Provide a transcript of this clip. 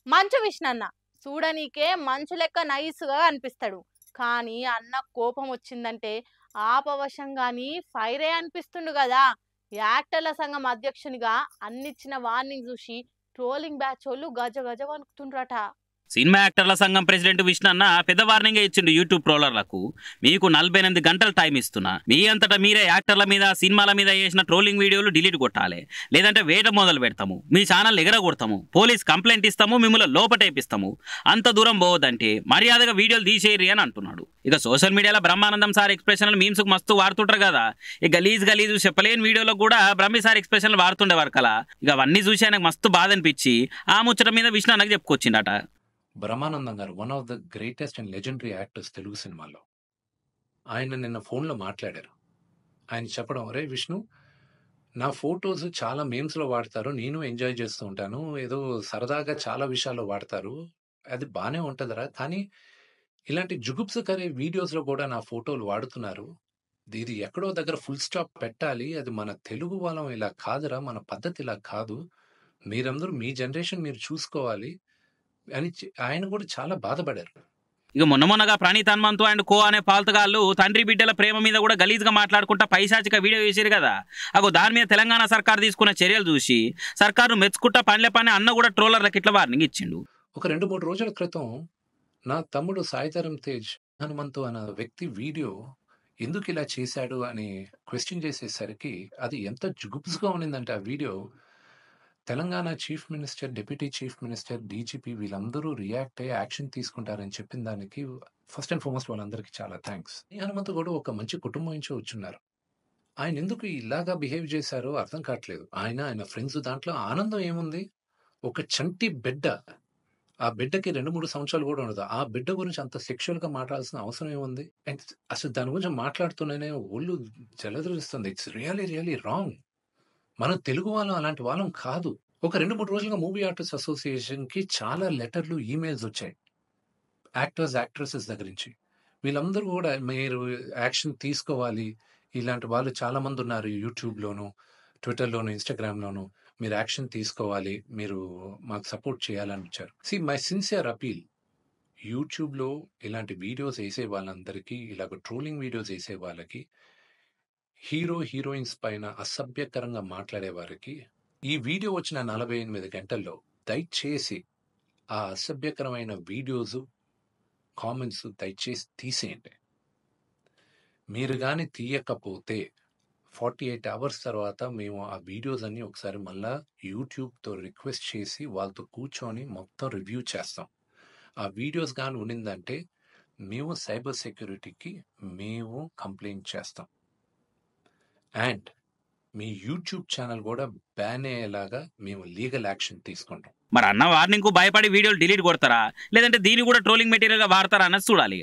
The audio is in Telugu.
మంచు విష్ణన్న చూడనీకే మంచు లెక్క నైస్‌గా అనిపిస్తాడు. కానీ అన్నకు కోపం వచ్చిందంటే ఆపవశంగాని ఫైరే అనిపిస్తుండు గదా! యాక్టర్ల సంఘం అధ్యక్షునిగా అన్నిచ్చిన వార్నింగ్ జూసి ట్రోలింగ్ బ్యాచోళ్ళు గజ గజ వణుకుతుండ్రట. సినిమా యాక్టర్ల సంఘం ప్రెసిడెంట్ విష్ణన్న పెద్ద వార్నింగ్ ఇచ్చిండు యూట్యూబ్ ట్రోలర్లకు. మీకు 48 గంటలు టైం ఇస్తున్నా, మీ అంతటా మీరే యాక్టర్ల మీద సినిమాల మీద చేసిన ట్రోలింగ్ వీడియోలు డిలీట్ కొట్టాలి, లేదంటే వేట మొదలు పెడతాము, మీ ఛానల్ ఎగరగొడతాము, పోలీస్ కంప్లైంట్ ఇస్తాము, మిమ్మల్ని లోపటేపిస్తాము, అంత దూరం పోవద్దంటే మర్యాదగా వీడియోలు తీసేయరి అని అంటున్నాడు. ఇక సోషల్ మీడియాలో బ్రహ్మానందం సార్ ఎక్స్ప్రెషన్లు మీమ్స్ మస్తు వాడుతుంటారు కదా. ఇక గలీజ్ గలీజు చెప్పలేని వీడియోలో కూడా బ్రహ్మి సార్ ఎక్స్ప్రెషన్లు వాడుతుండేవారు కదా. ఇక అవన్నీ చూసి ఆయనకు మస్తు బాధ అనిపించి ఆ ముచ్చట మీద విష్ణన్నకు చెప్పుకొచ్చిండట. బ్రహ్మానందం గారు one of the greatest and legendary actors Telugu సినిమాలో. ఆయన నిన్న ఫోన్లో మాట్లాడారు. ఆయన చెప్పడం, అరే విష్ణు, నా ఫొటోస్ చాలా మీమ్స్లో వాడతారు, నేను ఎంజాయ్ చేస్తూ ఉంటాను, ఏదో సరదాగా చాలా విషయాల్లో వాడతారు, అది బాగానే ఉంటుందిరా, కానీ ఇలాంటి జుగుప్సకరే వీడియోస్లో కూడా నా ఫోటోలు వాడుతున్నారు, ఇది ఎక్కడో దగ్గర ఫుల్ స్టాప్ పెట్టాలి, అది మన తెలుగు వాళ్ళం ఇలా కాదురా, మన పద్ధతి ఇలా కాదు, మీరందరూ మీ జనరేషన్ మీరు చూసుకోవాలి అని ఆయన కూడా చాలా బాధపడారు. ఇక మొన్నగా ప్రణీత్ హనుమంతు అండ్ కో అనే పాల్తగాళ్ళు తండ్రి బిడ్డల ప్రేమ మీద కూడా గలీజ్గా మాట్లాడుకుంటా పైశాచిక వీడియో వేసారు కదా. దాని మీద తెలంగాణ సర్కార్ తీసుకున్న చర్యలు చూసి సర్కారు మెచ్చుకుంటా పనిలే పని అన్న కూడా ట్రోలర్లకు ఇట్లా వార్నింగ్ ఇచ్చిండు. ఒక 2-3 రోజుల క్రితం నా తమ్ముడు సాయిధరం తేజ్ హనుమంతు అనే వ్యక్తి వీడియో ఎందుకు ఇలా చేశాడు అని క్వశ్చన్ చేసేసరికి అది ఎంత జుగుప్స్గా ఉండిందంటే ఆ video, Telangana chief minister, deputy chief minister, DGP వీళ్ళందరూ రియాక్ట్ అయ్యి యాక్షన్ తీసుకుంటారని చెప్పిన దానికి ఫస్ట్ అండ్ ఫార్మోస్ట్ వాళ్ళందరికీ చాలా థ్యాంక్స్. హనుమంతు కూడా ఒక మంచి కుటుంబం నుంచి వచ్చున్నారు. ఆయన ఎందుకు ఇలాగా బిహేవ్ చేశారో అర్థం కావట్లేదు. ఆయన ఫ్రెండ్స్ దాంట్లో ఆనందం ఏముంది? ఒక చంటి బిడ్డ, ఆ బిడ్డకి 2-3 సంవత్సరాలు కూడా ఉండదు. ఆ బిడ్డ గురించి అంత సెక్షువల్గా మాట్లాడాల్సిన అవసరం ఏముంది? అండ్ అసలు దాని గురించి మాట్లాడుతూనే ఒళ్ళు జలధరిస్తుంది. It's really really wrong. మనం తెలుగు వాళ్ళం అలాంటి వాళ్ళం కాదు. ఒక 2-3 రోజులుగా మూవీ ఆర్టిస్ట్ అసోసియేషన్కి చాలా లెటర్లు, ఈమెయిల్స్ వచ్చాయి యాక్టర్స్, యాక్ట్రెసెస్ దగ్గర నుంచి. వీళ్ళందరూ కూడా మీరు యాక్షన్ తీసుకోవాలి, ఇలాంటి వాళ్ళు చాలామంది ఉన్నారు యూట్యూబ్లోను, ట్విట్టర్లోను, ఇన్స్టాగ్రామ్లోను, మీరు యాక్షన్ తీసుకోవాలి, మీరు మాకు సపోర్ట్ చేయాలని వచ్చారు. మై సిన్సియర్ అపీల్, యూట్యూబ్లో ఇలాంటి వీడియోస్ వేసే వాళ్ళందరికీ, ఇలాగ ట్రోలింగ్ వీడియోస్ వేసే వాళ్ళకి, హీరో హీరోయిన్స్ పైన అసభ్యకరంగా మాట్లాడే వారికి ఈ వీడియో వచ్చిన 48 గంటల్లో దయచేసి ఆ అసభ్యకరమైన వీడియోస్, కామెంట్స్ దయచేసి తీసేయండి. మీరు కానీ తీయకపోతే 48 అవర్స్ తర్వాత మేము ఆ వీడియోస్ అన్ని ఒకసారి మళ్ళా యూట్యూబ్తో రిక్వెస్ట్ చేసి వాళ్ళతో కూర్చొని మొత్తం రివ్యూ చేస్తాం. ఆ వీడియోస్ కానీ ఉండిందంటే మేము సైబర్ సెక్యూరిటీకి మేము కంప్లైంట్ చేస్తాం. అండ్ మీ యూట్యూబ్ ఛానల్ కూడా బ్యాన్ అయ్యేలాగా మేము లీగల్ యాక్షన్ తీసుకుంటాం. మరి అన్న వార్నింగ్ కు భయపడి వీడియోలు డిలీట్ కొడతారా, లేదంటే దీన్ని కూడా ట్రోలింగ్ మెటీరియల్ గా వాడతారా అన్నది చూడాలి.